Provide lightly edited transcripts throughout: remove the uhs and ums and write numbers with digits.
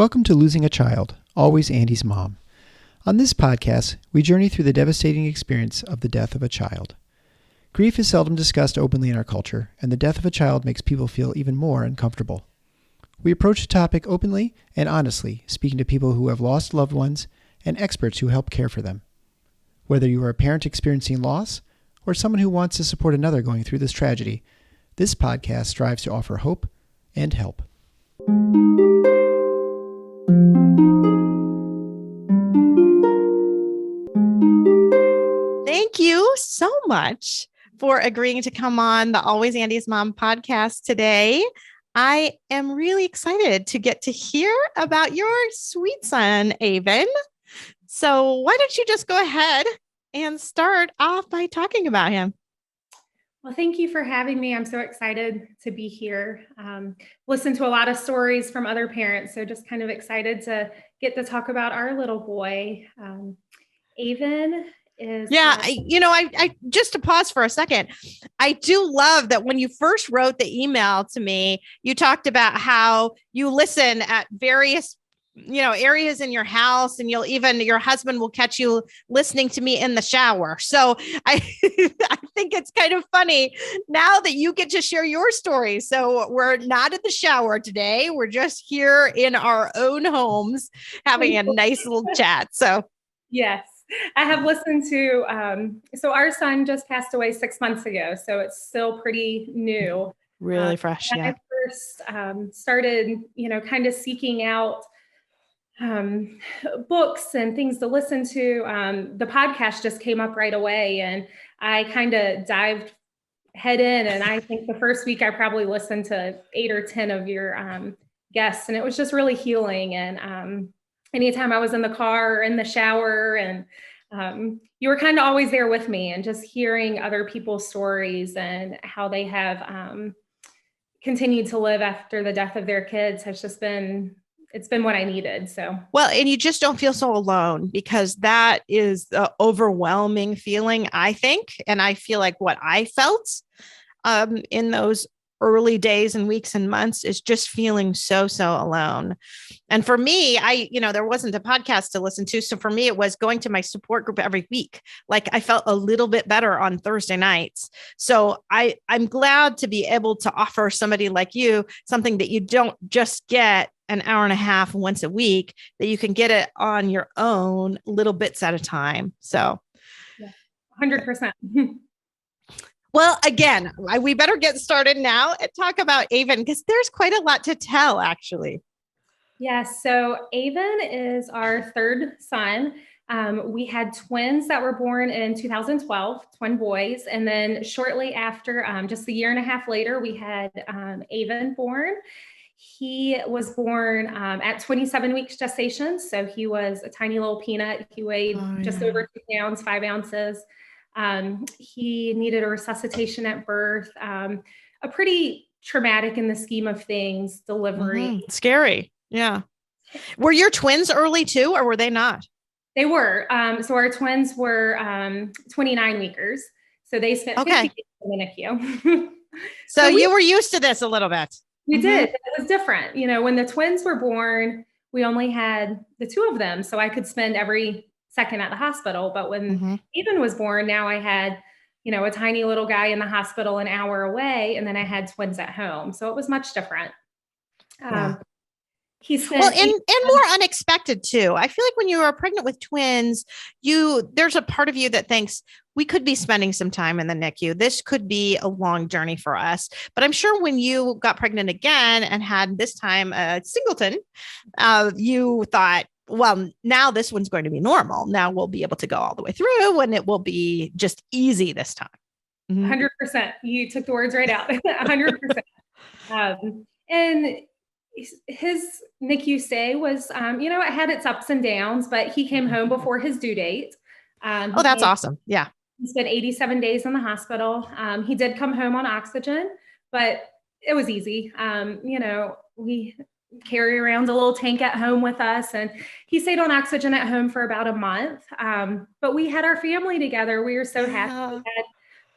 Welcome to Losing a Child, Always Andy's Mom. On this podcast, we journey through the devastating experience of the death of a child. Grief is seldom discussed openly in our culture, and the death of a child makes people feel even more uncomfortable. We approach the topic openly and honestly, speaking to people who have lost loved ones and experts who help care for them. Whether you are a parent experiencing loss or someone who wants to support another going through this tragedy, this podcast strives to offer hope and help. Thank you so much for agreeing to come on the Always Andy's Mom podcast today. I am really excited to get to hear about your sweet son, Aven. So why don't you just go ahead and start off by talking about him? Well, thank you for having me. I'm so excited to be here. Listen to a lot of stories from other parents, so just kind of excited to get to talk about our little boy. Aven is... I just to pause for a second, I do love that when you first wrote the email to me, you talked about how you listen at various areas in your house, and your husband will catch you listening to me in the shower. So I think it's kind of funny now that you get to share your story. So we're not in the shower today. We're just here in our own homes having a nice little chat. So yes, I have listened to, so our son just passed away 6 months ago. So it's still pretty new. Really fresh. When I first started, kind of seeking out books and things to listen to, the podcast just came up right away, and I kind of dived head in. And I think the first week I probably listened to 8 or 10 of your guests, and it was just really healing. And anytime I was in the car or in the shower, and you were kind of always there with me, and just hearing other people's stories and how they have continued to live after the death of their kids has just been... it's been what I needed. So, well, and you just don't feel so alone, because that is the overwhelming feeling, I think. And I feel like what I felt in those early days and weeks and months is just feeling so alone. And for me, there wasn't a podcast to listen to. So for me, it was going to my support group every week. Like, I felt a little bit better on Thursday nights. So I'm glad to be able to offer somebody like you something that you don't just get an hour and a half once a week, that you can get it on your own little bits at a time. So 100%. Well, again, we better get started now and talk about Aven, because there's quite a lot to tell, actually. Yes. So Aven is our third son. We had twins that were born in 2012, twin boys. And then shortly after, just a year and a half later, we had Aven born. He was born at 27 weeks gestation. So he was a tiny little peanut. He weighed just over 2 pounds, 5 ounces. He needed a resuscitation at birth. A pretty traumatic in the scheme of things delivery. Mm-hmm. Scary. Yeah. Were your twins early too, or were they not? They were. So our twins were 29 weekers. So they spent 50 days in the NICU. So you were used to this a little bit. We did. It was different. When the twins were born, we only had the two of them. So I could spend every second at the hospital. But when Aven was born, now I had, a tiny little guy in the hospital an hour away, and then I had twins at home. So it was much different. Yeah. And more unexpected too. I feel like when you are pregnant with twins, there's a part of you that thinks, we could be spending some time in the NICU. This could be a long journey for us. But I'm sure when you got pregnant again and had this time a singleton, you thought, well, now this one's going to be normal. Now we'll be able to go all the way through, and it will be just easy this time. 100%. You took the words right out. 100%. And his NICU stay was, it had its ups and downs, but he came home before his due date. That's awesome. Yeah. He spent 87 days in the hospital. He did come home on oxygen, but it was easy. We carry around a little tank at home with us, and he stayed on oxygen at home for about a month. But we had our family together. We were so happy. We had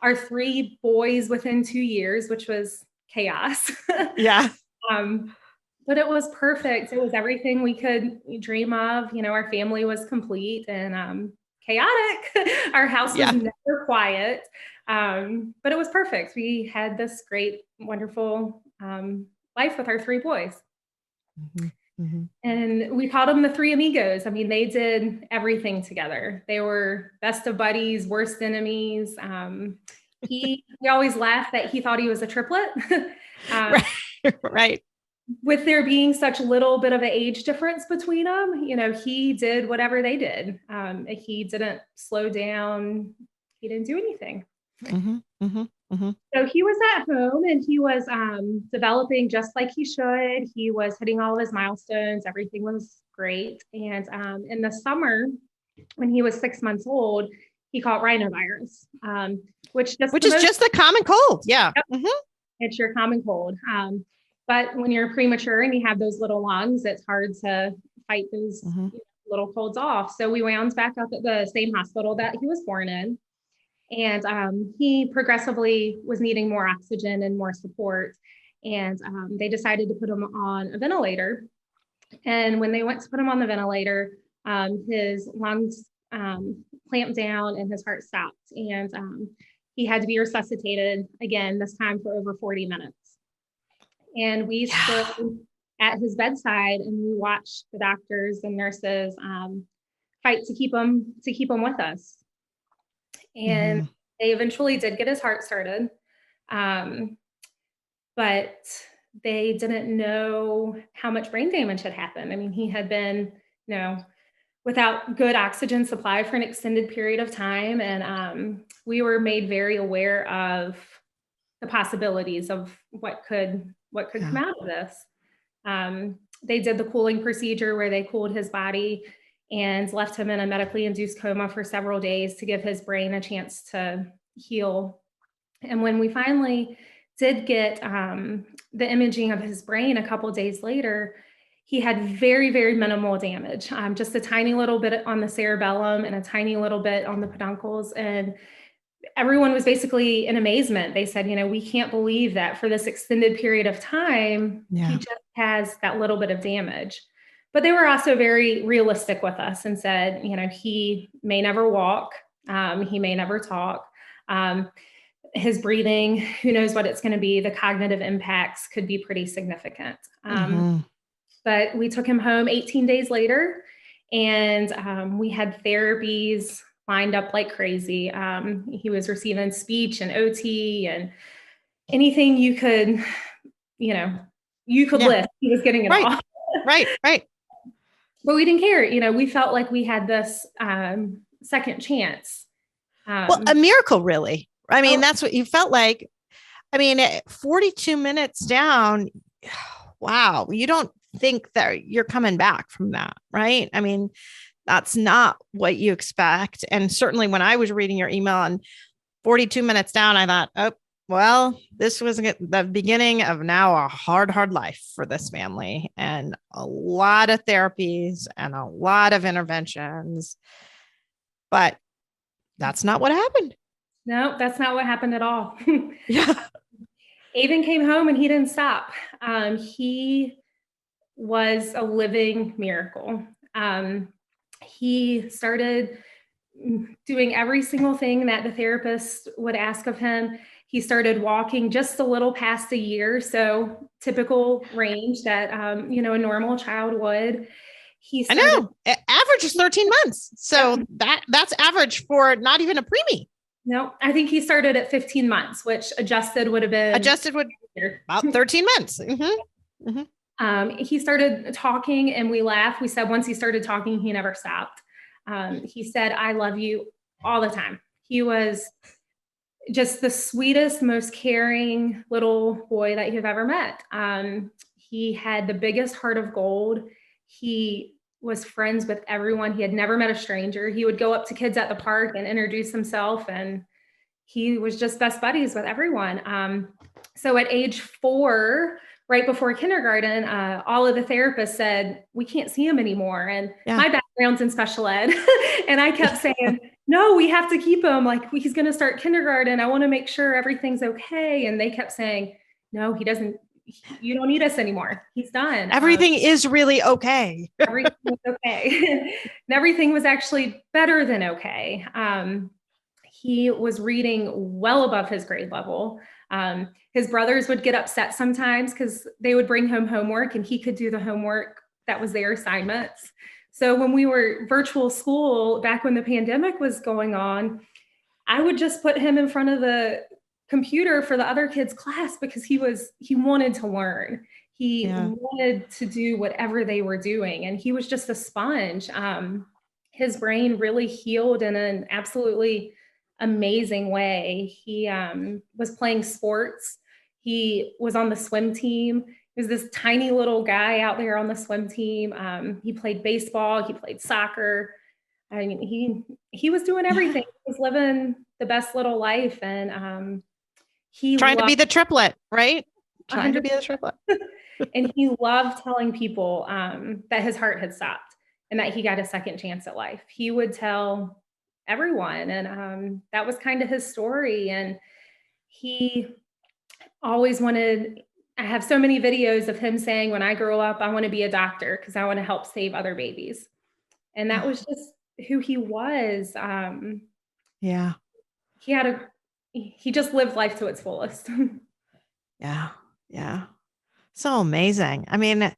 our 3 boys within 2 years, which was chaos. Yeah. But it was perfect. It was everything we could dream of. Our family was complete and chaotic. Our house was never quiet. But it was perfect. We had this great, wonderful life with our three boys. Mm-hmm. Mm-hmm. And we called them the three amigos. I mean, they did everything together. They were best of buddies, worst enemies. We always laughed that he thought he was a triplet. Right. With there being such a little bit of an age difference between them, he did whatever they did. He didn't slow down. He didn't do anything. Mm-hmm. Mm-hmm. Mm-hmm. So he was at home and he was developing just like he should. He was hitting all of his milestones. Everything was great. And in the summer, when he was 6 months old, he caught rhinovirus, which is just the common cold. Yeah. Yep. Mm-hmm. It's your common cold. But when you're premature and you have those little lungs, it's hard to fight those little colds off. So we wound back up at the same hospital that he was born in. And he progressively was needing more oxygen and more support. And they decided to put him on a ventilator. And when they went to put him on the ventilator, his lungs clamped down and his heart stopped. And he had to be resuscitated again, this time for over 40 minutes. And we stood at his bedside and we watched the doctors and nurses fight to keep him with us. And they eventually did get his heart started. But they didn't know how much brain damage had happened. I mean, he had been, without good oxygen supply for an extended period of time. And we were made very aware of the possibilities of what could come out of this. They did the cooling procedure where they cooled his body and left him in a medically induced coma for several days to give his brain a chance to heal. And when we finally did get the imaging of his brain a couple of days later, he had very, very minimal damage, just a tiny little bit on the cerebellum and a tiny little bit on the peduncles. And everyone was basically in amazement. They said, we can't believe that for this extended period of time, he just has that little bit of damage. But they were also very realistic with us and said, he may never walk. He may never talk. His breathing, who knows what it's going to be. The cognitive impacts could be pretty significant. But we took him home 18 days later and we had therapies lined up like crazy. He was receiving speech and OT and anything you could lift. He was getting it all. Right. But we didn't care. We felt like we had this second chance. A miracle, really. I mean, that's what you felt like. I mean, 42 minutes down, wow. You don't think that you're coming back from that, right? I mean, that's not what you expect. And certainly when I was reading your email and 42 minutes down, I thought, oh, well, this was the beginning of now a hard life for this family and a lot of therapies and a lot of interventions. But that's not what happened. No, that's not what happened at all. Yeah. Aven came home and he didn't stop. He was a living miracle. He started doing every single thing that the therapist would ask of him. He started walking just a little past a year. So typical range that, a normal child would. I know. Average is 13 months. So that's average for not even a preemie. No, I think he started at 15 months, which adjusted would about 13 months. Mm-hmm. Mm-hmm. He started talking and we laughed. We said once he started talking, he never stopped. He said, "I love you" all the time. He was just the sweetest, most caring little boy that you've ever met. He had the biggest heart of gold. He was friends with everyone. He had never met a stranger. He would go up to kids at the park and introduce himself, and he was just best buddies with everyone. So at age 4, right before kindergarten, all of the therapists said, we can't see him anymore. And my background's in special ed. And I kept saying, no, we have to keep him. Like, he's going to start kindergarten. I want to make sure everything's okay. And they kept saying, no, he doesn't you don't need us anymore. He's done. Everything is really okay. Everything was okay. And everything was actually better than okay. He was reading well above his grade level. His brothers would get upset sometimes because they would bring home homework and he could do the homework that was their assignments. So when we were virtual school, back when the pandemic was going on, I would just put him in front of the computer for the other kids' class because he wanted to learn. He wanted to do whatever they were doing. And he was just a sponge. His brain really healed in an absolutely amazing way. He was playing sports. He was on the swim team. He was this tiny little guy out there on the swim team. He played baseball. He played soccer. I mean, he was doing everything. He was living the best little life. And he trying to be the triplet, right? 100%. Trying to be the triplet. And he loved telling people that his heart had stopped and that he got a second chance at life. He would tell everyone. And that was kind of his story. And he always wanted, I have so many videos of him saying, when I grow up, I want to be a doctor because I want to help save other babies. And that was just who he was. Yeah. He just lived life to its fullest. Yeah. Yeah. So amazing. I mean,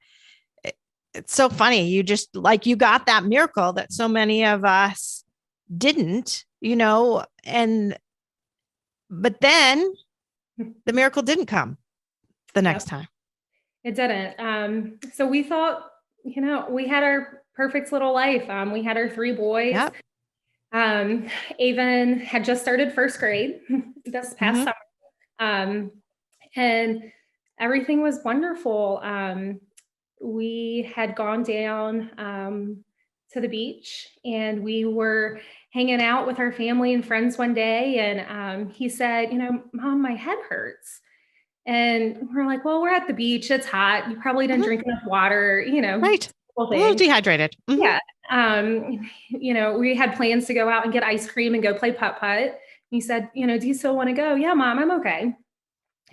it's so funny. You just you got that miracle that so many of us didn't, but then the miracle didn't come the next time. It didn't. So we thought, we had our perfect little life. We had our 3 boys. Yep. Aven had just started first grade this past summer. And everything was wonderful. We had gone down to the beach and we were hanging out with our family and friends one day. And he said, Mom, my head hurts. And we're like, well, we're at the beach. It's hot. You probably didn't drink enough water, Right. A little dehydrated. Yeah. We had plans to go out and get ice cream and go play putt-putt. He said, do you still want to go? Yeah, Mom, I'm okay.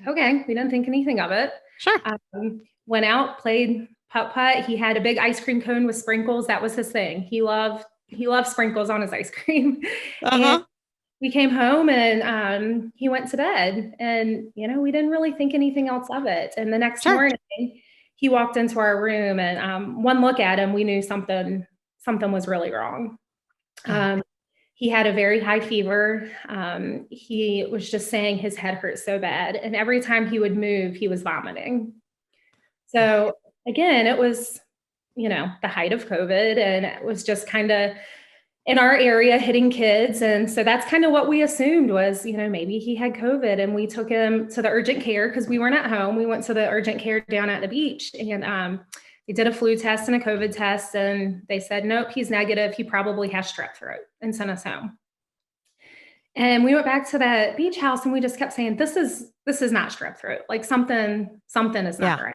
Okay. We didn't think anything of it. Sure. Went out, played putt-putt. He had a big ice cream cone with sprinkles. That was his thing. He loved sprinkles on his ice cream. And we came home and he went to bed and, we didn't really think anything else of it. And the next morning he walked into our room and one look at him, we knew something was really wrong. He had a very high fever. He was just saying his head hurt so bad. And every time he would move, he was vomiting. So again, it was, the height of COVID and it was just kind of in our area hitting kids. And so that's kind of what we assumed was, maybe he had COVID and we took him to the urgent care because we weren't at home. We went to the urgent care down at the beach and they did a flu test and a COVID test and they said, nope, he's negative. He probably has strep throat and sent us home. And we went back to that beach house and we just kept saying, this is not strep throat. Like something is not right.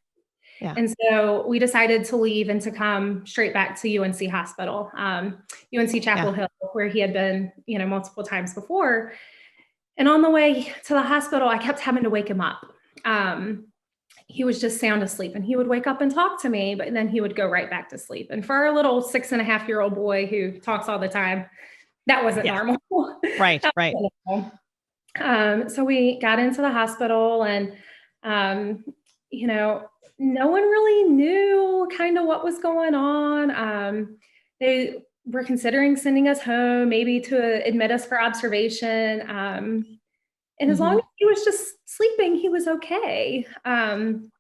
Yeah. And so we decided to leave and to come straight back to UNC Hospital, UNC Chapel Hill, where he had been, multiple times before. And on the way to the hospital, I kept having to wake him up. He was just sound asleep and he would wake up and talk to me, but then he would go right back to sleep. And for our little 6.5-year-old boy who talks all the time, that wasn't normal. Right. Right. So we got into the hospital and, no one really knew kind of what was going on. They were considering sending us home, maybe to admit us for observation. And as long as he was just sleeping, he was okay. And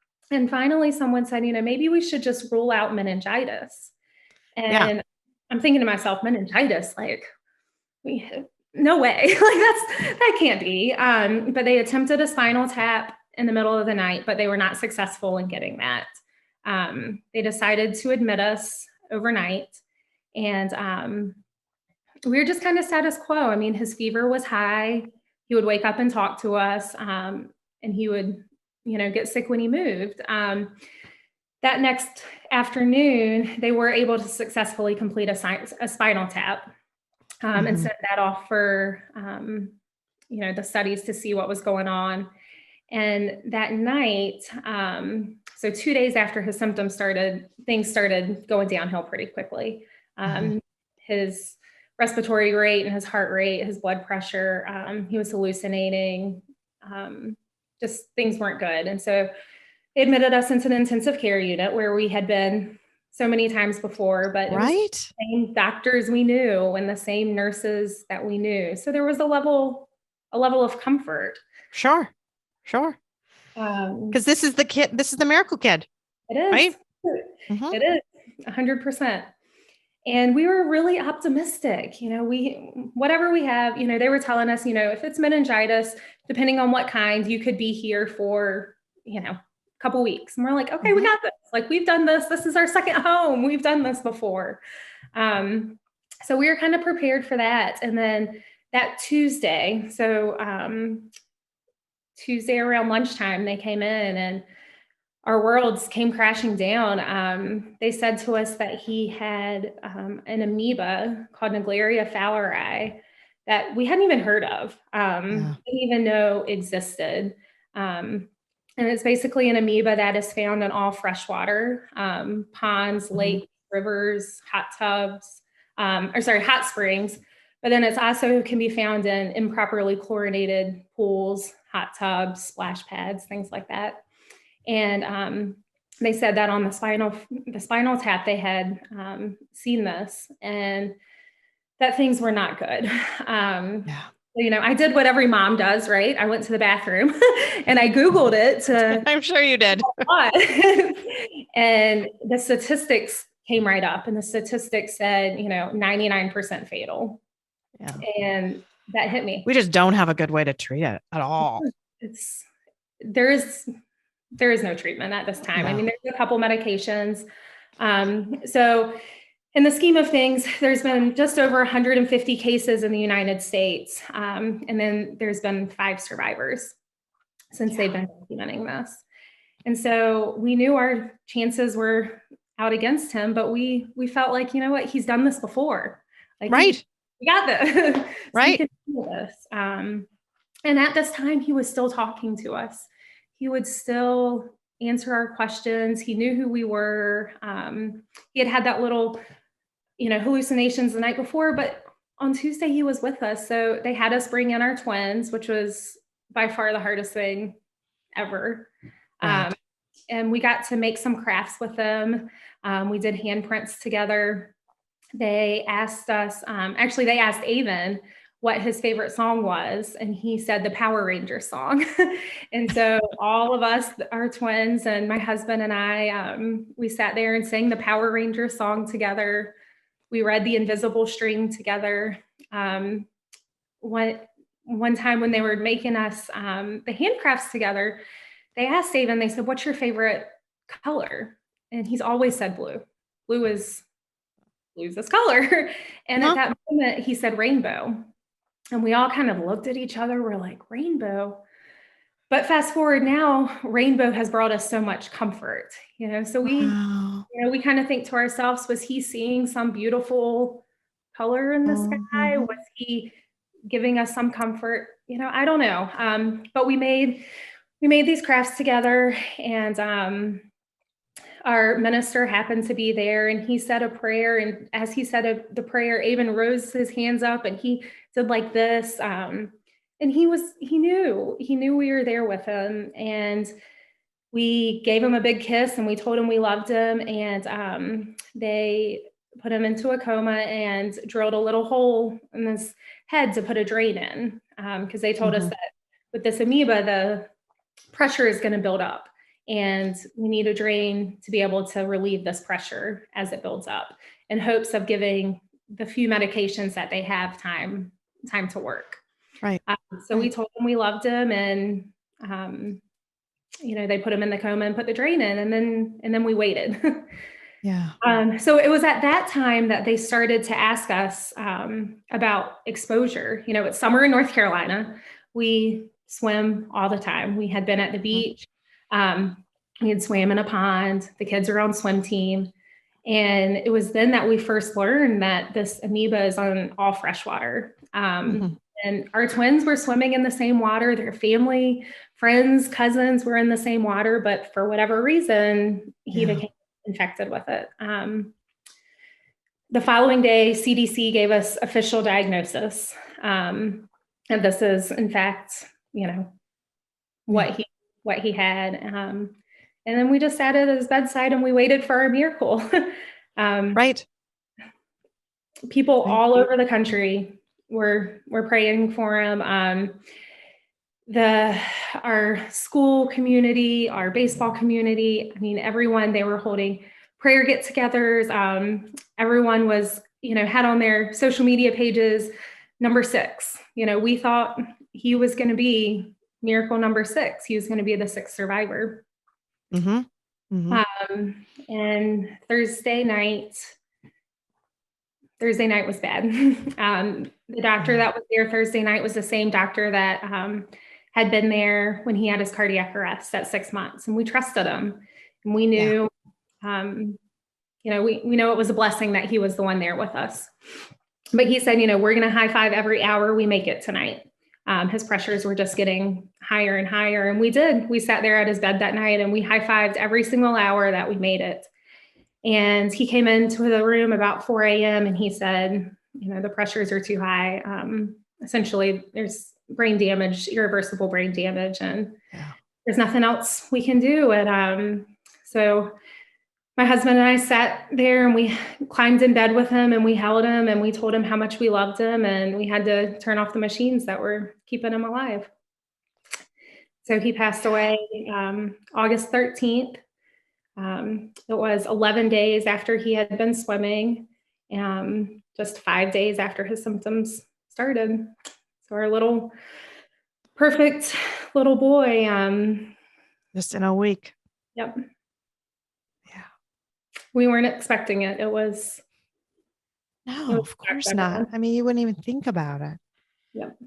finally someone said, maybe we should just rule out meningitis. And I'm thinking to myself, meningitis, no way, that can't be. But they attempted a spinal tap in the middle of the night, but they were not successful in getting that. They decided to admit us overnight and we were just kind of status quo. I mean, his fever was high. He would wake up and talk to us and he would, get sick when he moved. That next afternoon, they were able to successfully complete a spinal tap and send that off for, the studies to see what was going on. And that night, so 2 days after his symptoms started, things started going downhill pretty quickly. His respiratory rate and his heart rate, his blood pressure, he was hallucinating, just things weren't good. And so they admitted us into an intensive care unit where we had been so many times before, but it was the same doctors we knew and the same nurses that we knew. So there was a level of comfort. Sure. Because this is the kid, this is the miracle kid. It is. Right? It is 100%. And we were really optimistic, whatever we have, they were telling us, if it's meningitis, depending on what kind, you could be here for, a couple weeks. And we're like, okay, we got this. Like, we've done this. This is our second home. We've done this before. So we were kind of prepared for that. And then that Tuesday, Tuesday around lunchtime, they came in and our worlds came crashing down. They said to us that he had an amoeba called Naegleria fowleri that we hadn't even heard of, didn't even know existed. And it's basically an amoeba that is found in all freshwater, ponds, lakes, rivers, hot tubs, hot springs. But then it's also can be found in improperly chlorinated pools, hot tubs, splash pads, things like that. And they said that on the spinal tap, they had seen this and that things were not good. I did what every mom does, right? I went to the bathroom and I Googled it. I'm sure you did. And the statistics came right up and the statistics said, 99% fatal. Yeah. And that hit me. We just don't have a good way to treat it at all. There is no treatment at this time. No. I mean, there's a couple medications. So in the scheme of things, there's been just over 150 cases in the United States. And then there's been 5 survivors since they've been documenting this. And so we knew our chances were out against him, but we felt like, he's done this before. Like, right. We got this. So right. We can do this. And at this time, he was still talking to us. He would still answer our questions. He knew who we were. He had that little, hallucinations the night before, but on Tuesday he was with us. So they had us bring in our twins, which was by far the hardest thing ever. Right. And we got to make some crafts with them. We did handprints together. They asked us, they asked Aven what his favorite song was. And he said the Power Ranger song. And so all of us, our twins and my husband and I, we sat there and sang the Power Ranger song together. We read the Invisible String together. One time when they were making us the handcrafts together, they asked Aven, they said, what's your favorite color? And he's always said blue. Blue's this color. And at that moment, he said rainbow. And we all kind of looked at each other. We're like, rainbow. But fast forward now, rainbow has brought us so much comfort, so we, we kind of think to ourselves, was he seeing some beautiful color in the sky? Was he giving us some comfort? I don't know. But we made these crafts together, and our minister happened to be there, and he said a prayer. And as he said the prayer, Aven rose his hands up and he did like this. And he knew we were there with him, and we gave him a big kiss and we told him we loved him. And they put him into a coma and drilled a little hole in his head to put a drain in. Because they told us that with this amoeba, the pressure is going to build up. And we need a drain to be able to relieve this pressure as it builds up, in hopes of giving the few medications that they have time to work. Right. So we told them we loved him, and they put him in the coma and put the drain in, and then we waited. Yeah. So it was at that time that they started to ask us about exposure. It's summer in North Carolina. We swim all the time. We had been at the beach. We had swam in a pond. The kids are on swim team. And it was then that we first learned that this amoeba is on all freshwater. And And our twins were swimming in the same water. Their family, friends, cousins were in the same water, but for whatever reason, he became infected with it. The following day, CDC gave us official diagnosis. And this is, in fact, what he had. And then we just sat at his bedside and we waited for our miracle. Right. People all over the country were praying for him. Our school community, our baseball community, I mean, everyone, they were holding prayer get-togethers. Everyone was, had on their social media pages, number 6. We thought he was going to be miracle number 6. He was going to be the 6th survivor. Mm-hmm. Mm-hmm. And Thursday night was bad. The doctor that was there Thursday night was the same doctor that had been there when he had his cardiac arrest at 6 months. And we trusted him. And we knew, we know it was a blessing that he was the one there with us. But he said, we're going to high five every hour we make it tonight. His pressures were just getting higher and higher. And we did. We sat there at his bed that night and we high fived every single hour that we made it. And he came into the room about 4 a.m. and he said, the pressures are too high. Essentially, there's brain damage, irreversible brain damage, and there's nothing else we can do. And so my husband and I sat there and we climbed in bed with him and we held him and we told him how much we loved him, and we had to turn off the machines that were keeping him alive. So he passed away August 13th. It was 11 days after he had been swimming, just 5 days after his symptoms started. So our little perfect little boy. Just in a week. Yep. Yeah. We weren't expecting it. It was. No, of course not. I mean, you wouldn't even think about it. Yep.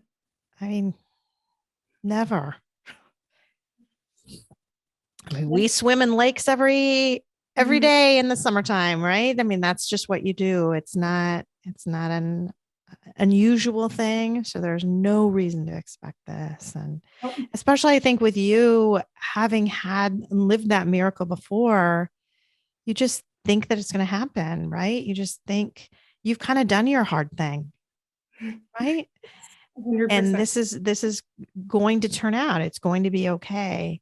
I mean, never. I mean, we swim in lakes every day in the summertime, right? I mean, that's just what you do. It's not an unusual thing. So there's no reason to expect this. And especially I think with you having lived that miracle before, you just think that it's going to happen, right? You just think you've kind of done your hard thing, right? 100%. And this is going to turn out. It's going to be okay.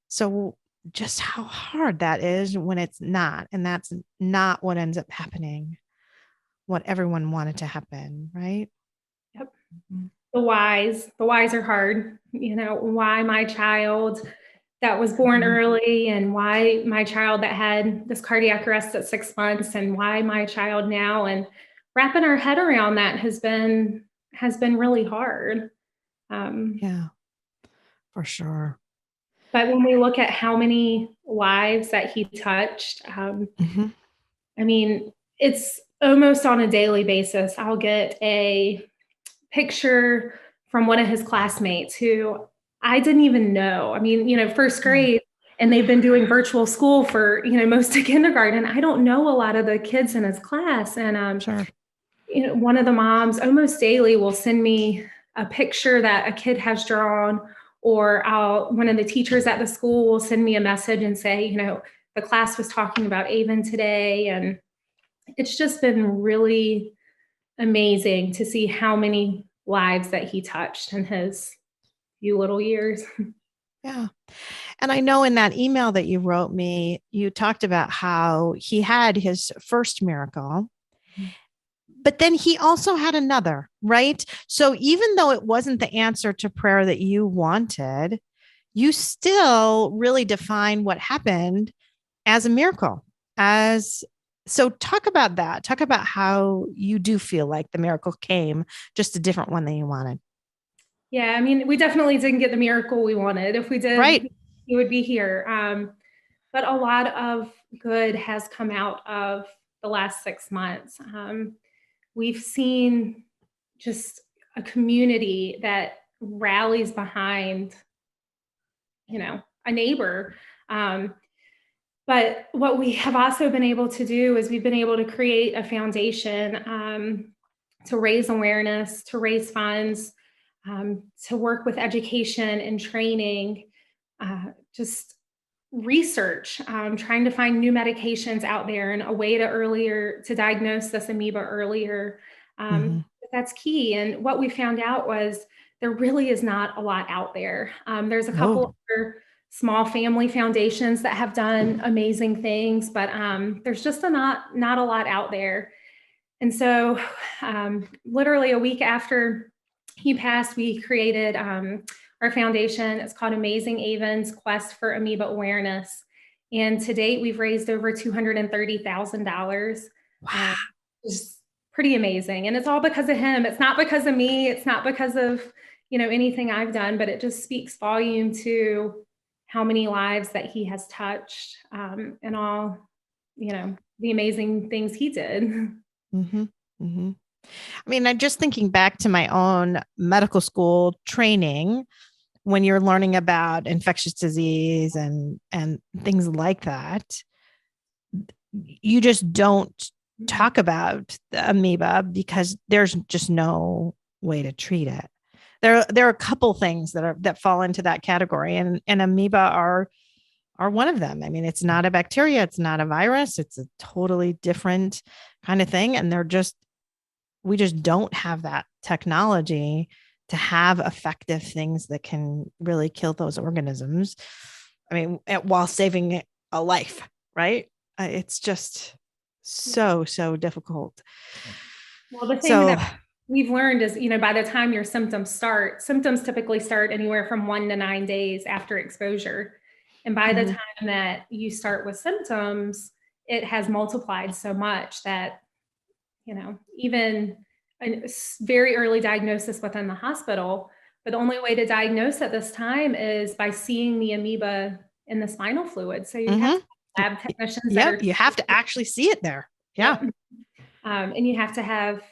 So just how hard that is when it's not, and that's not what ends up happening, what everyone wanted to happen, right? Yep. The whys are hard. Why my child that was born early, and why my child that had this cardiac arrest at 6 months, and why my child now, and wrapping our head around that has been really hard. Yeah, for sure. But when we look at how many lives that he touched, I mean, it's almost on a daily basis. I'll get a picture from one of his classmates who I didn't even know. I mean, first grade, and they've been doing virtual school for, most of kindergarten. I don't know a lot of the kids in his class. And sure. One of the moms almost daily will send me a picture that a kid has drawn, or one of the teachers at the school will send me a message and say, the class was talking about Aven today. And it's just been really amazing to see how many lives that he touched in his few little years. Yeah. And I know in that email that you wrote me, you talked about how he had his first miracle, but then he also had another, right? So even though it wasn't the answer to prayer that you wanted, you still really define what happened as a miracle. So talk about that. Talk about how you do feel like the miracle came, just a different one than you wanted. Yeah, I mean, we definitely didn't get the miracle we wanted. If we did, right, he would be here. But a lot of good has come out of the last 6 months. We've seen just a community that rallies behind, a neighbor. But what we have also been able to do is we've been able to create a foundation to raise awareness, to raise funds, to work with education and training, just research, trying to find new medications out there and a way to diagnose this amoeba earlier. That's key. And what we found out was there really is not a lot out there. There's a couple other small family foundations that have done amazing things, but there's just not a lot out there. And so literally a week after he passed, we created our foundation. It's called Amazing Avens Quest for Amoeba Awareness. And to date, we've raised over $230,000. Wow. It's pretty amazing. And it's all because of him. It's not because of me. It's not because of, anything I've done, but it just speaks volume to how many lives that he has touched, and all, the amazing things he did. Mm-hmm. Mm-hmm. I mean, I'm just thinking back to my own medical school training when you're learning about infectious disease and things like that. You just don't talk about the amoeba because there's just no way to treat it. There are a couple things that fall into that category, and amoeba are one of them. I mean, it's not a bacteria, it's not a virus, it's a totally different kind of thing, and we just don't have that technology to have effective things that can really kill those organisms. I mean, while saving a life, right? It's just so difficult. Well, the thing that we've learned is, by the time your symptoms typically start anywhere from 1 to 9 days after exposure. And by the time that you start with symptoms, it has multiplied so much that, even a very early diagnosis within the hospital, but the only way to diagnose at this time is by seeing the amoeba in the spinal fluid. So you have lab technicians. You have to actually see it there. Yeah. And you have to have,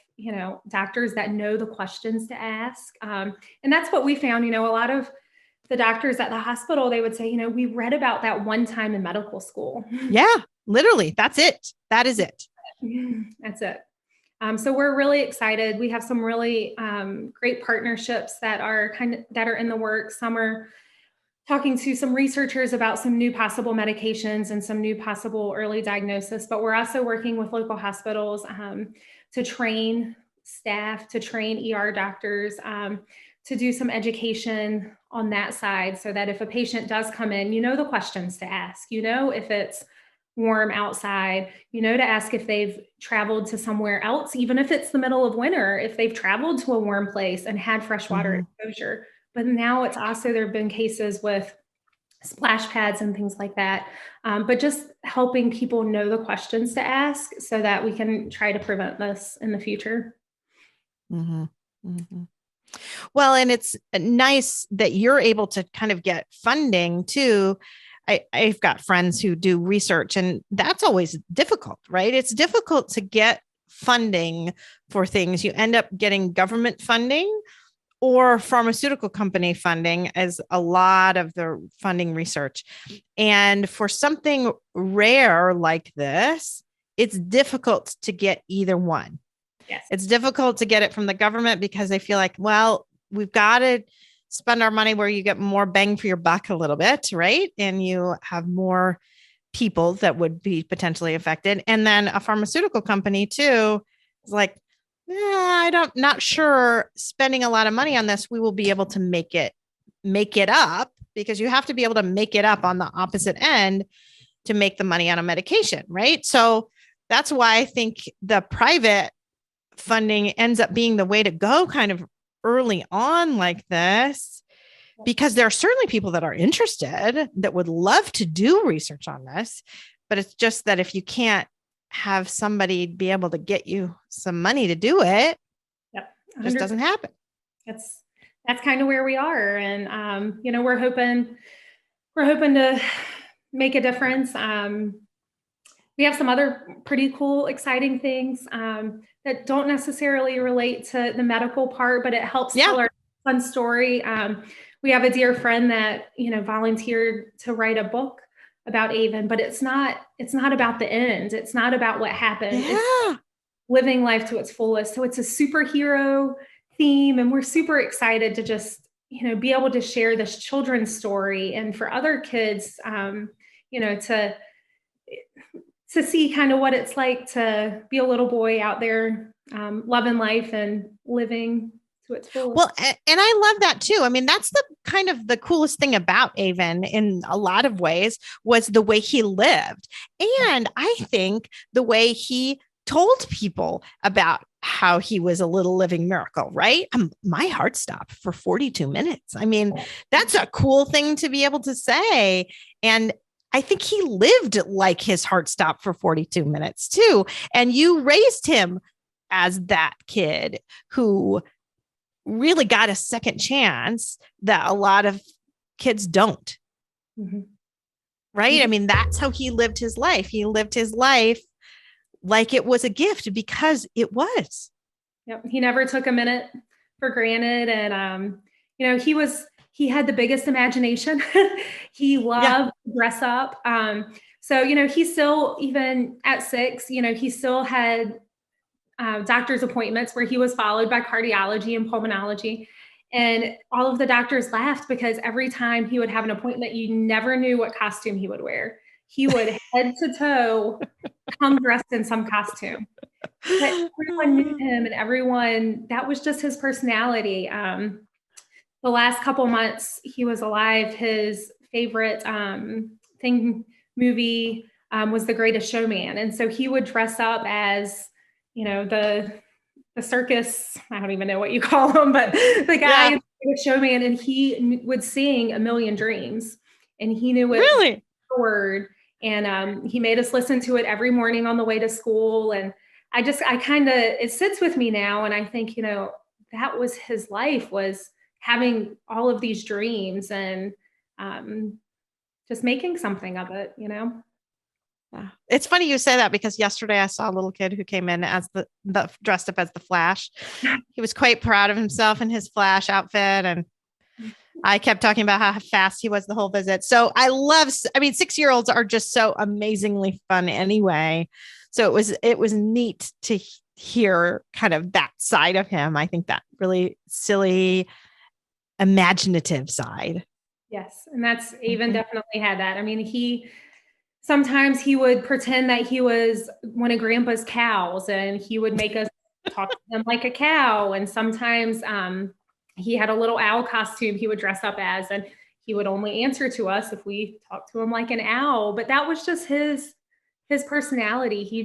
doctors that know the questions to ask. And that's what we found, a lot of the doctors at the hospital, they would say, we read about that one time in medical school. Yeah, literally. That's it. That is it. That's it. So we're really excited. We have some really great partnerships that are in the works. Some are talking to some researchers about some new possible medications and some new possible early diagnosis, but we're also working with local hospitals to train staff, to train ER doctors, to do some education on that side so that if a patient does come in, the questions to ask, if it's warm outside, to ask if they've traveled to somewhere else, even if it's the middle of winter, if they've traveled to a warm place and had freshwater exposure. But now it's also, there have been cases with splash pads and things like that. But just helping people know the questions to ask so that we can try to prevent this in the future. Mm-hmm. Mm-hmm. Well, and it's nice that you're able to kind of get funding too. I've got friends who do research, and that's always difficult, right? It's difficult to get funding for things. You end up getting government funding or pharmaceutical company funding as a lot of the funding research. And for something rare like this, it's difficult to get either one. Yes. It's difficult to get it from the government because they feel like, well, we've got to spend our money where you get more bang for your buck a little bit, right? And you have more people that would be potentially affected. And then a pharmaceutical company too is like, not sure spending a lot of money on this, we will be able to make it up, because you have to be able to make it up on the opposite end to make the money on a medication, right? So that's why I think the private funding ends up being the way to go kind of early on like this, because there are certainly people that are interested that would love to do research on this, but it's just that if you can't have somebody be able to get you some money to do it, yep, it just doesn't happen. That's kind of where we are. And, we're hoping to make a difference. We have some other pretty cool, exciting things that don't necessarily relate to the medical part, but it helps tell our fun story. We have a dear friend that, volunteered to write a book about Aven, but it's not about the end. It's not about what happened. Yeah. living life to its fullest. So it's a superhero theme, and we're super excited to just, be able to share this children's story, and for other kids, to see kind of what it's like to be a little boy out there, loving life and living to its fullest. Well, and I love that too. I mean, that's the kind of the coolest thing about Aven in a lot of ways was the way he lived. And I think the way he told people about how he was a little living miracle, right? My heart stopped for 42 minutes. I mean, that's a cool thing to be able to say. And I think he lived like his heart stopped for 42 minutes too. And you raised him as that kid who really got a second chance that a lot of kids don't. Mm-hmm. Right? I mean, that's how he lived his life. He lived his life like it was a gift because it was. Yep. He never took a minute for granted. And, he had the biggest imagination. He loved to dress up. So, he still, even at 6, he still had doctor's appointments where he was followed by cardiology and pulmonology. And all of the doctors laughed because every time he would have an appointment, you never knew what costume he would wear. He would head to toe come dressed in some costume. But everyone knew him, and that was just his personality. The last couple months he was alive, his favorite movie was The Greatest Showman. And so he would dress up as, the circus, I don't even know what you call him, but the guy, the showman, and he would sing A Million Dreams, and he knew it really word. And he made us listen to it every morning on the way to school. And it sits with me now. And I think, that was his life, was having all of these dreams and just making something of it, It's funny you say that because yesterday I saw a little kid who came in as the dressed up as the Flash. He was quite proud of himself in his Flash outfit, and I kept talking about how fast he was the whole visit. So I 6-year-olds are just so amazingly fun anyway. So it was neat to hear kind of that side of him. I think that really silly, imaginative side. Yes, and that's Aven definitely had that. I mean, sometimes he would pretend that he was one of Grandpa's cows, and he would make us talk to him like a cow. And sometimes he had a little owl costume he would dress up as, and he would only answer to us if we talked to him like an owl. But that was just his personality. He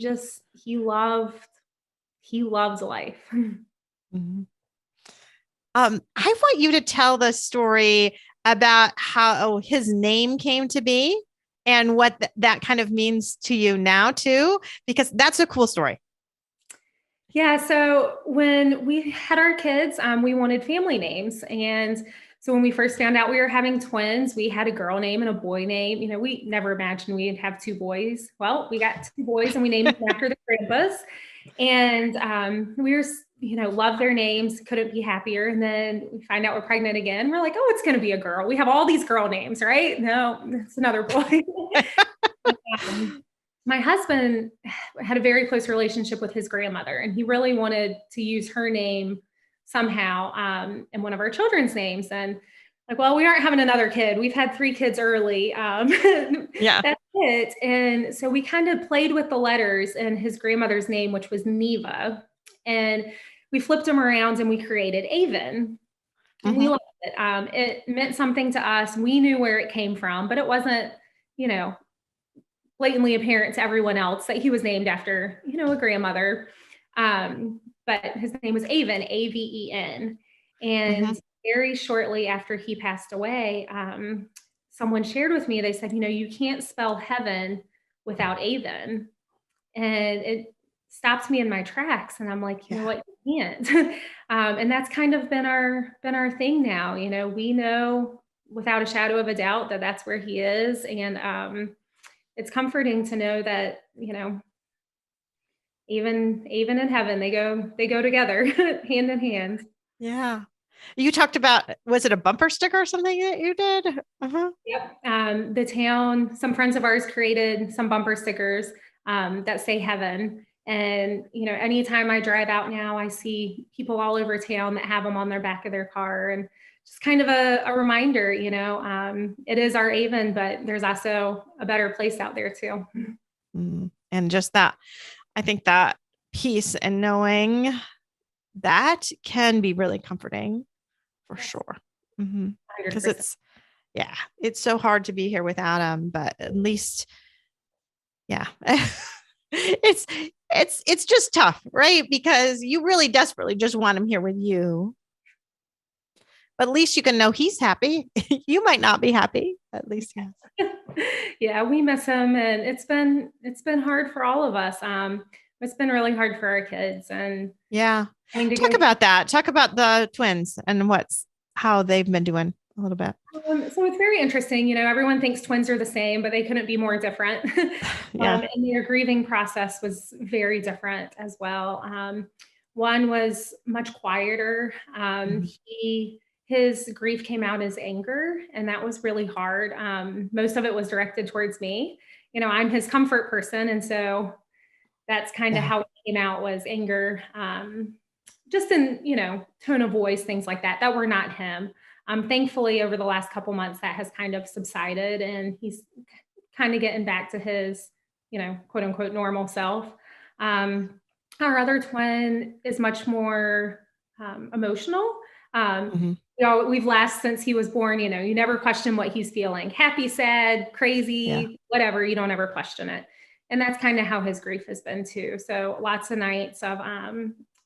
loved life. Mm-hmm. I want you to tell the story about how his name came to be and what that kind of means to you now too, because that's a cool story. Yeah. So when we had our kids, we wanted family names. And so when we first found out we were having twins, we had a girl name and a boy name. We never imagined we'd have 2 boys. Well, we got 2 boys and we named them after the grandpas. And we were, love their names, couldn't be happier. And then we find out we're pregnant again. We're like, oh, it's going to be a girl. We have all these girl names, right? No, it's another boy. My husband had a very close relationship with his grandmother, and he really wanted to use her name somehow in one of our children's names. And like, well, we aren't having another kid. We've had 3 kids early. Yeah. That's it. And so we kind of played with the letters in his grandmother's name, which was Neva. And we flipped them around and we created Aven. And we loved it. It meant something to us. We knew where it came from, but it wasn't, blatantly apparent to everyone else that he was named after, a grandmother. But his name was Aven, Aven. And very shortly after he passed away, someone shared with me, they said, you can't spell heaven without Aven. And it stops me in my tracks. And I'm like, you know what, you can't. And that's kind of been our thing now. We know without a shadow of a doubt that that's where he is. And it's comforting to know that, even in heaven, they go together hand in hand. Yeah. You talked about, was it a bumper sticker or something that you did? Yep. The town, some friends of ours created some bumper stickers that say heaven. And, anytime I drive out now, I see people all over town that have them on their back of their car, and just kind of a reminder, it is our Aven, but there's also a better place out there too. And just that, I think that peace and knowing that can be really comforting for sure. Because it's so hard to be here without him, but at least, it's just tough, right? Because you really desperately just want him here with you. But at least you can know he's happy. You might not be happy. At least, yeah, we miss him, and it's been hard for all of us. It's been really hard for our kids, and talk about that. Talk about the twins and how they've been doing a little bit. So it's very interesting. Everyone thinks twins are the same, but they couldn't be more different. And their grieving process was very different as well. One was much quieter. His grief came out as anger, and that was really hard. Most of it was directed towards me. I'm his comfort person, and so that's kind of how it came out, was anger, just in, tone of voice, things like that were not him. Thankfully, over the last couple months, that has kind of subsided, and he's kind of getting back to his, quote unquote, normal self. Our other twin is much more emotional. We've laughed since he was born. You never question what he's feeling: happy, sad, crazy, whatever. You don't ever question it. And that's kind of how his grief has been too. So lots of nights of,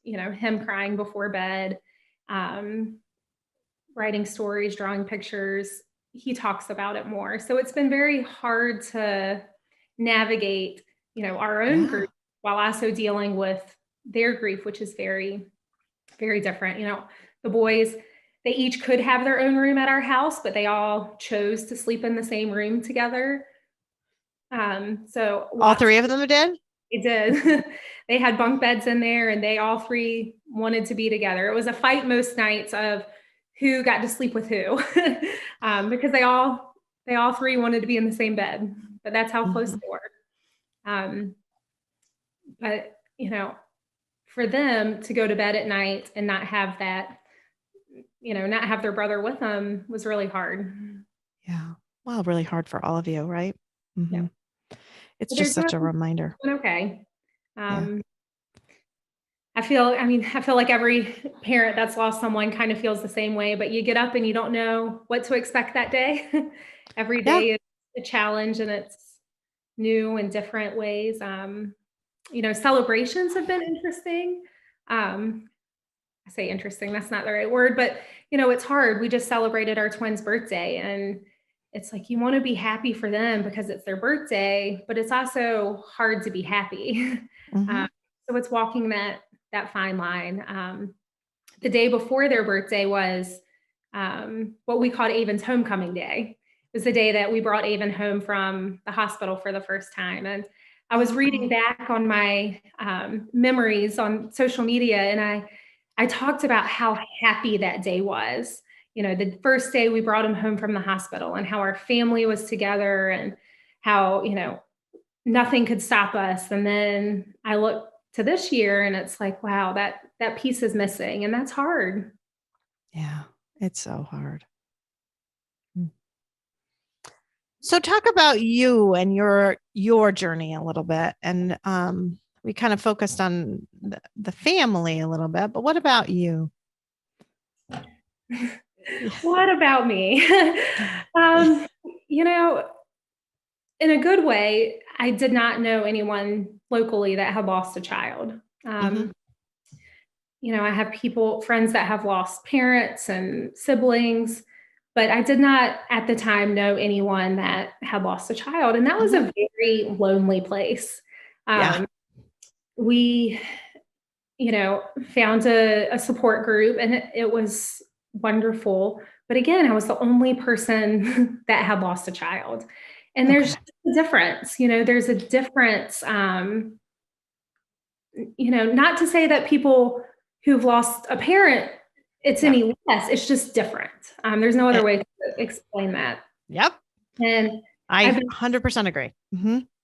him crying before bed, writing stories, drawing pictures. He talks about it more. So it's been very hard to navigate, our own grief while also dealing with their grief, which is very, very different. The boys, they each could have their own room at our house, but they all chose to sleep in the same room together. So all three of them did? They did. They had bunk beds in there, and they all three wanted to be together. It was a fight most nights of who got to sleep with who, because they all three wanted to be in the same bed, but that's how close they were. But, for them to go to bed at night and not have that, not have their brother with them was really hard. Yeah. Well, really hard for all of you, right? Yeah. It's just such a reminder. Okay. I feel like every parent that's lost someone kind of feels the same way, but you get up and you don't know what to expect that day. Every day is a challenge, and it's new and different ways. Celebrations have been interesting. I say interesting, that's not the right word, but it's hard. We just celebrated our twins' birthday, and it's like, you want to be happy for them because it's their birthday, but it's also hard to be happy. So it's walking that fine line. The day before their birthday was what we called Aven's homecoming day. It was the day that we brought Aven home from the hospital for the first time. And I was reading back on my memories on social media, and I talked about how happy that day was. The first day we brought him home from the hospital, and how our family was together, and how, nothing could stop us. And then I look to this year, and it's like, wow, that piece is missing, and that's hard. Yeah, it's so hard. So talk about you and your journey a little bit. And we kind of focused on the family a little bit, but what about you? What about me? In a good way, I did not know anyone locally that had lost a child. I have friends that have lost parents and siblings, but I did not at the time know anyone that had lost a child. And that was a very lonely place. We, found a support group, and it was wonderful. But again, I was the only person that had lost a child. And there's a difference, there's a difference, not to say that people who've lost a parent, it's any less, it's just different. There's no other way to explain that. Yep. And I 100% agree.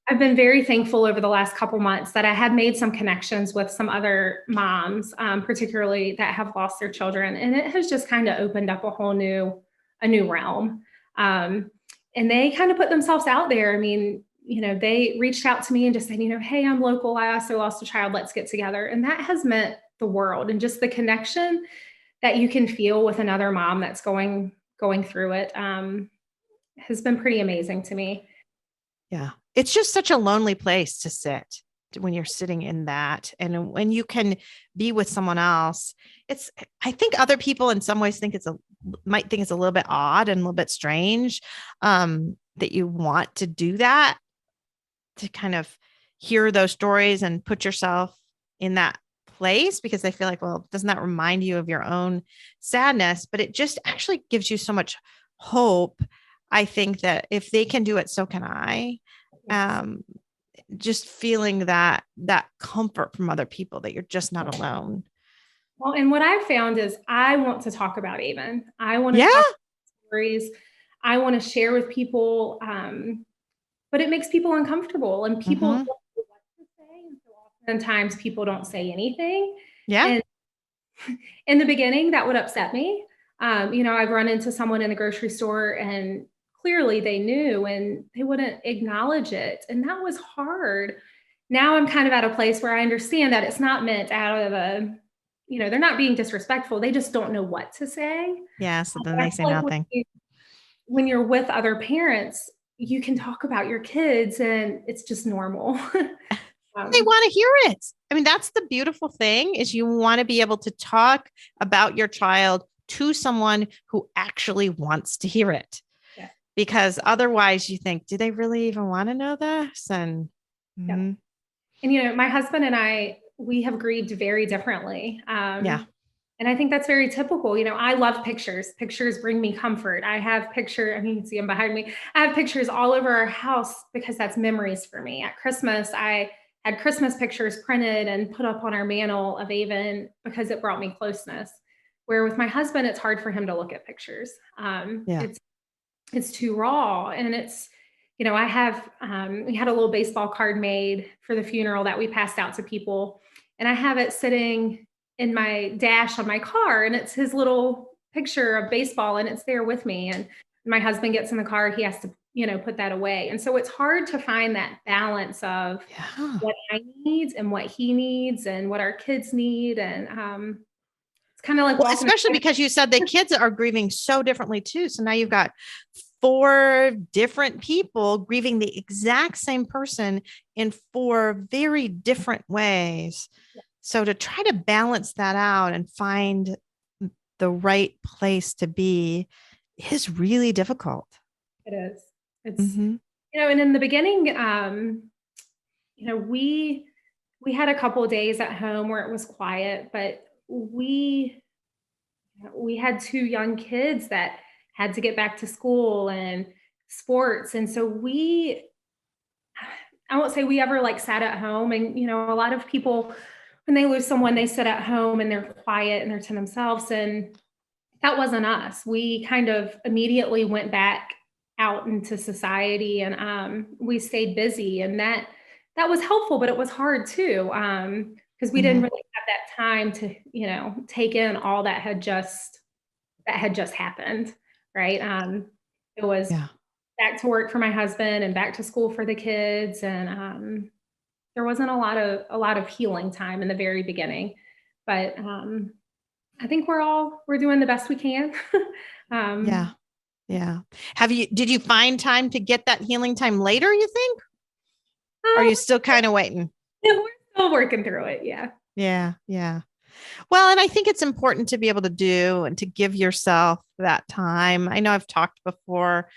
I've been very thankful over the last couple months that I have made some connections with some other moms, particularly that have lost their children. And it has just kind of opened up a new realm. Um, and they kind of put themselves out there. I mean, they reached out to me and just said, hey, I'm local. I also lost a child. Let's get together. And that has meant the world, and just the connection that you can feel with another mom that's going through it, has been pretty amazing to me. Yeah. It's just such a lonely place to sit when you're sitting in that. And when you can be with someone else, I think other people in some ways might think it's a little bit odd and a little bit strange, that you want to do that, to kind of hear those stories and put yourself in that place, because they feel like, well, doesn't that remind you of your own sadness? But it just actually gives you so much hope. I think that if they can do it, so can I. Just feeling that comfort from other people, that you're just not alone. Well, and what I've found is I want to talk about Aven. I want to talk about stories. I want to share with people, but it makes people uncomfortable, and people don't know what to say. And so oftentimes people don't say anything. Yeah. And in the beginning, that would upset me. I've run into someone in the grocery store and clearly they knew and they wouldn't acknowledge it. And that was hard. Now I'm kind of at a place where I understand that it's not meant out of they're not being disrespectful. They just don't know what to say. Yeah. So then they say nothing. When you're with other parents, you can talk about your kids and it's just normal. They want to hear it. I mean, that's the beautiful thing, is you want to be able to talk about your child to someone who actually wants to hear it. Yeah. Because otherwise you think, do they really even want to know this? And yeah. And my husband and I, we have grieved very differently. And I think that's very typical. I love pictures. Pictures bring me comfort. I have pictures, you can see them behind me. I have pictures all over our house because that's memories for me. At Christmas, I had Christmas pictures printed and put up on our mantle of Aven because it brought me closeness. Where with my husband, it's hard for him to look at pictures. It's too raw. And it's, I have, we had a little baseball card made for the funeral that we passed out to people. And I have it sitting in my dash on my car, and it's his little picture of baseball, and it's there with me. And my husband gets in the car, he has to, put that away. And so it's hard to find that balance of what I need and what he needs and what our kids need. And it's kind of like, especially because you said the kids are grieving so differently too. So now you've got 4 different people grieving the exact same person in 4 very different ways. Yeah. So to try to balance that out and find the right place to be is really difficult. It is. It's, and in the beginning, we had a couple of days at home where it was quiet, but we had 2 young kids that had to get back to school and sports. And so I won't say we ever sat at home, and, a lot of people, when they lose someone, they sit at home and they're quiet and they're to themselves. And that wasn't us. We kind of immediately went back out into society, and we stayed busy, and that was helpful, but it was hard too. Because we didn't really have that time to, take in all that had just happened. Right. It was back to work for my husband and back to school for the kids. And there wasn't a lot of healing time in the very beginning, but I think we're doing the best we can. Yeah. Did you find time to get that healing time later, you think? Or are you still kind of waiting? Yeah, we're still working through it. Yeah. Yeah. Well, and I think it's important to be able to do and to give yourself that time. I know I've talked before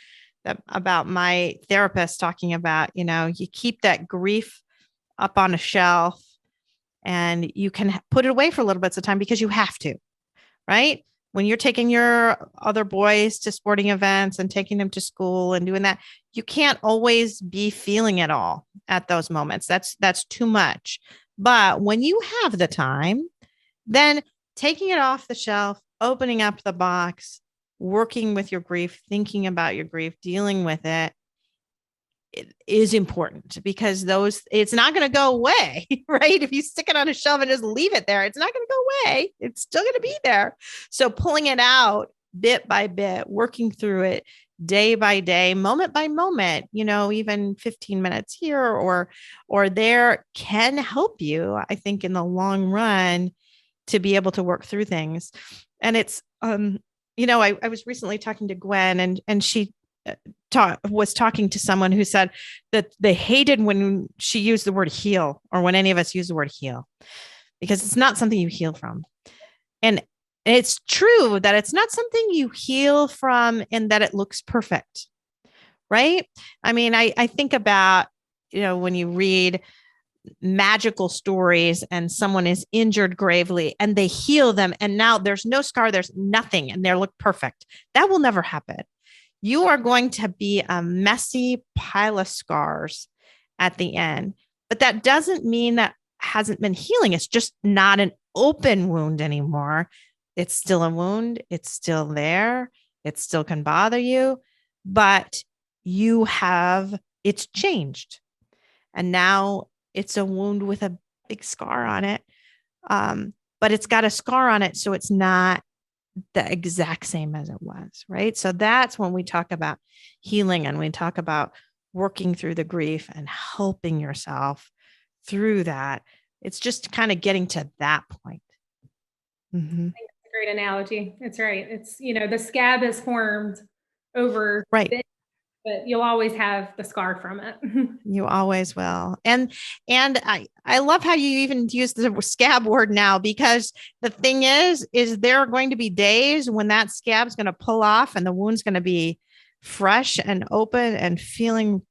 about my therapist talking about, you keep that grief up on a shelf and you can put it away for a little bits of time because you have to, right? When you're taking your other boys to sporting events and taking them to school and doing that, you can't always be feeling it all at those moments. That's too much. But when you have the time, then taking it off the shelf, opening up the box, working with your grief, thinking about your grief, dealing with it, it is important, because it's not going to go away, right? If you stick it on a shelf and just leave it there, it's not going to go away. It's still going to be there. So pulling it out bit by bit, working through it day by day, moment by moment, even 15 minutes here or there can help you, I think, in the long run, to be able to work through things. And it's, I was recently talking to Gwen, and she was talking to someone who said that they hated when she used the word heal, or when any of us use the word heal, because it's not something you heal from. And it's true that it's not something you heal from and that it looks perfect, right? I mean, I think about, when you read magical stories and someone is injured gravely and they heal them, and now there's no scar, there's nothing, and they look perfect. That will never happen. You are going to be a messy pile of scars at the end. But that doesn't mean that hasn't been healing. It's just not an open wound anymore. It's still a wound. It's still there. It still can bother you, but it's changed. And now it's a wound with a big scar on it. But it's got a scar on it, so it's not the exact same as it was, right? So that's when we talk about healing, and we talk about working through the grief and helping yourself through that. It's just kind of getting to that point. Mm-hmm. That's a great analogy. It's right. It's, the scab is formed over, right, but you'll always have the scar from it. You always will. And I love how you even use the scab word now, because the thing is there are going to be days when that scab's going to pull off and the wound's going to be fresh and open and feeling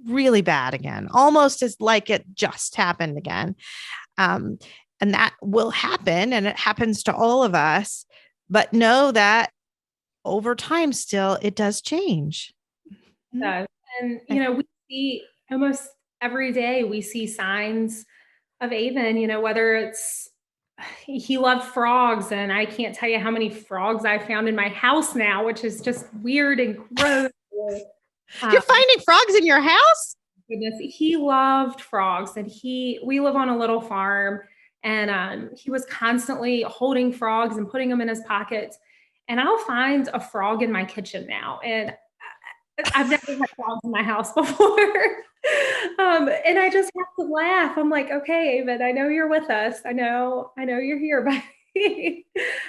really bad again, almost as like it just happened again. And that will happen, and it happens to all of us, but know that over time still it does change. And, we see almost every day, we see signs of Aven, whether it's, he loved frogs, and I can't tell you how many frogs I found in my house now, which is just weird and gross. You're finding frogs in your house? Goodness, he loved frogs, and we live on a little farm, and he was constantly holding frogs and putting them in his pockets. And I'll find a frog in my kitchen now, and I've never had frogs in my house before. And I just have to laugh. I'm like, okay, Aven, I know you're with us. I know you're here, buddy.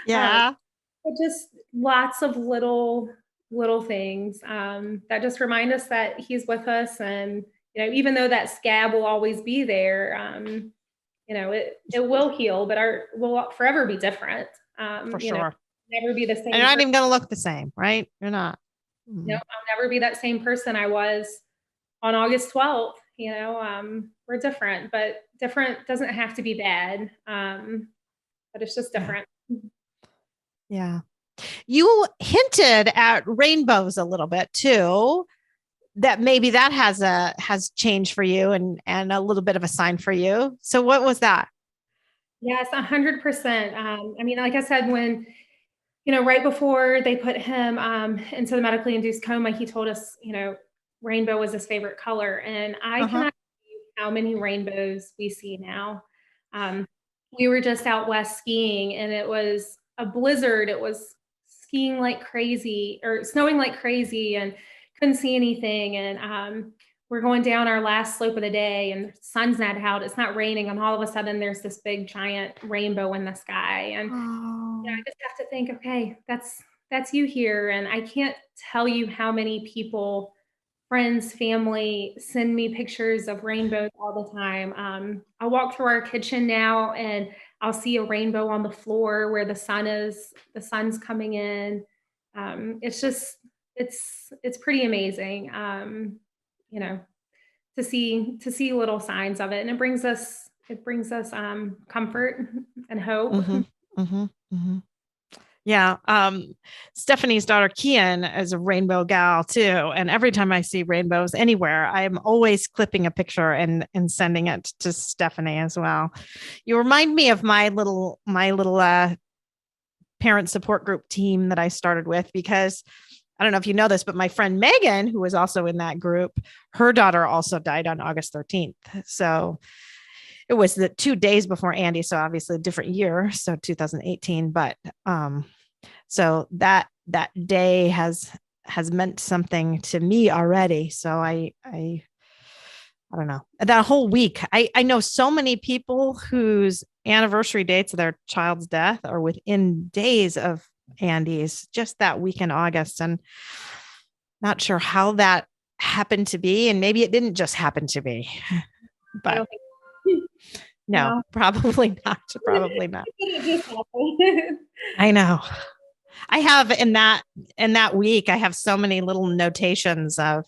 Yeah. But just lots of little things that just remind us that he's with us. And, even though that scab will always be there, it will heal, but will forever be different. For sure. Never be the same. And you're not even going to look the same, right? You're not. No, I'll never be that same person I was on August 12th. We're different, but different doesn't have to be bad. But it's just different. Yeah. You hinted at rainbows a little bit too, that maybe that has changed for you and a little bit of a sign for you. So what was that? Yes, 100%. I mean, like I said, when right before they put him into the medically induced coma, he told us, rainbow was his favorite color. And I cannot tell you how many rainbows we see now. We were just out west skiing, and it was a blizzard. It was skiing like crazy, or snowing like crazy, and couldn't see anything. And we're going down our last slope of the day, and the sun's not out, it's not raining, and all of a sudden there's this big giant rainbow in the sky. And I just have to think, okay, that's you here. And I can't tell you how many people, friends, family, send me pictures of rainbows all the time. I walk through our kitchen now, and I'll see a rainbow on the floor where the sun's coming in. It's just, it's pretty amazing. To see little signs of it, and it brings us comfort and hope. Mm-hmm, mm-hmm, mm-hmm. Yeah. Stephanie's daughter, Kian, is a rainbow gal too. And every time I see rainbows anywhere, I'm always clipping a picture and sending it to Stephanie as well. You remind me of my little parent support group team that I started with, because I don't know if you know this, but my friend Megan, who was also in that group, her daughter also died on August 13th. So it was the 2 days before Andy. So obviously a different year. So 2018. But so that day has meant something to me already. So I don't know, that whole week. I know so many people whose anniversary dates of their child's death are within days of Andy's, just that week in August. And not sure how that happened to be. And maybe it didn't just happen to be, but no, probably not. Probably not. I know. I have in that week, I have so many little notations of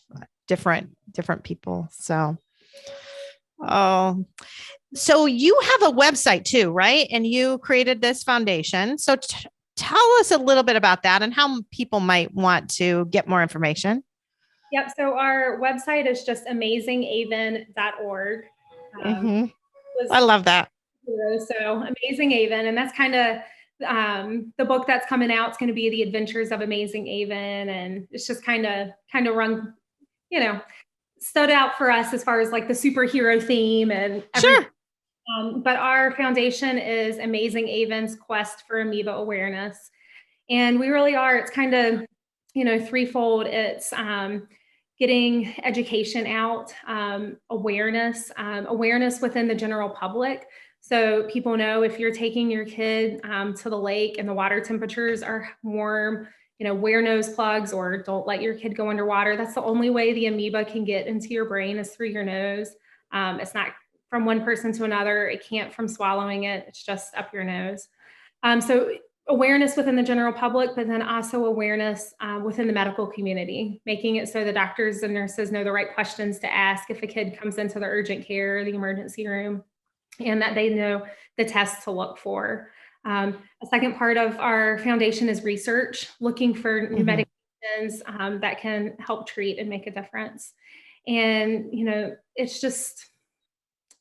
different people. So, so you have a website too, right? And you created this foundation. So tell us a little bit about that and how people might want to get more information. Yep. So our website is just amazingaven.org. I love that. So Amazing Aven, and that's kind of the book that's coming out. It's going to be The Adventures of Amazing Aven, and it's just kind of run, stood out for us as far as like the superhero theme and everything. Sure. But our foundation is Amazing Aven's Quest for Amoeba Awareness, and we really are. It's kind of threefold. It's getting education out, awareness within the general public. So people know if you're taking your kid to the lake and the water temperatures are warm, wear nose plugs or don't let your kid go underwater. That's the only way the amoeba can get into your brain is through your nose. It's not from one person to another. It can't from swallowing it. It's just up your nose. So awareness within the general public, but then also awareness within the medical community, making it so the doctors and nurses know the right questions to ask if a kid comes into the urgent care or the emergency room, and that they know the tests to look for. A second part of our foundation is research, looking for new medications that can help treat and make a difference. And,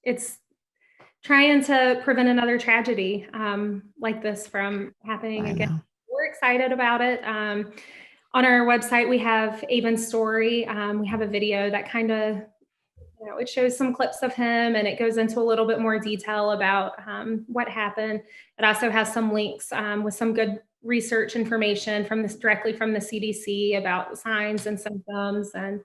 it's trying to prevent another tragedy like this from happening again. We're excited about it. On our website, we have Aven's story. We have a video that kind of, it shows some clips of him and it goes into a little bit more detail about what happened. It also has some links with some good research information directly from the CDC about signs and symptoms and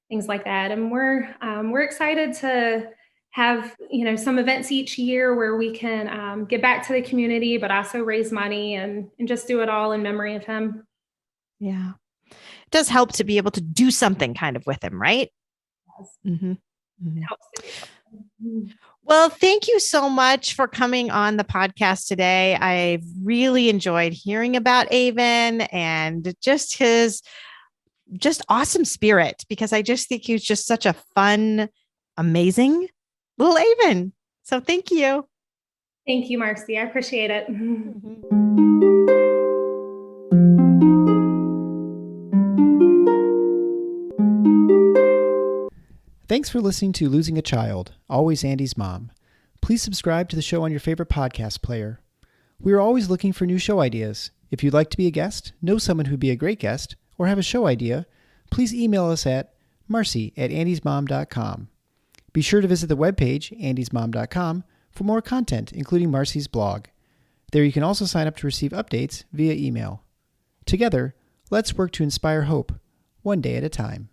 things like that. And we're excited to have some events each year where we can get back to the community, but also raise money and just do it all in memory of him. Yeah, it does help to be able to do something kind of with him, right? Yes. It helps to do something. Well, thank you so much for coming on the podcast today. I really enjoyed hearing about Aven and just his awesome spirit, because I just think he's just such a fun, amazing little Aven. So thank you. Thank you, Marcy. I appreciate it. Thanks for listening to Losing a Child, Always Andy's Mom. Please subscribe to the show on your favorite podcast player. We are always looking for new show ideas. If you'd like to be a guest, know someone who'd be a great guest, or have a show idea, please email us at marcy@andysmom.com. Be sure to visit the webpage, andysmom.com, for more content, including Marcy's blog. There you can also sign up to receive updates via email. Together, let's work to inspire hope, one day at a time.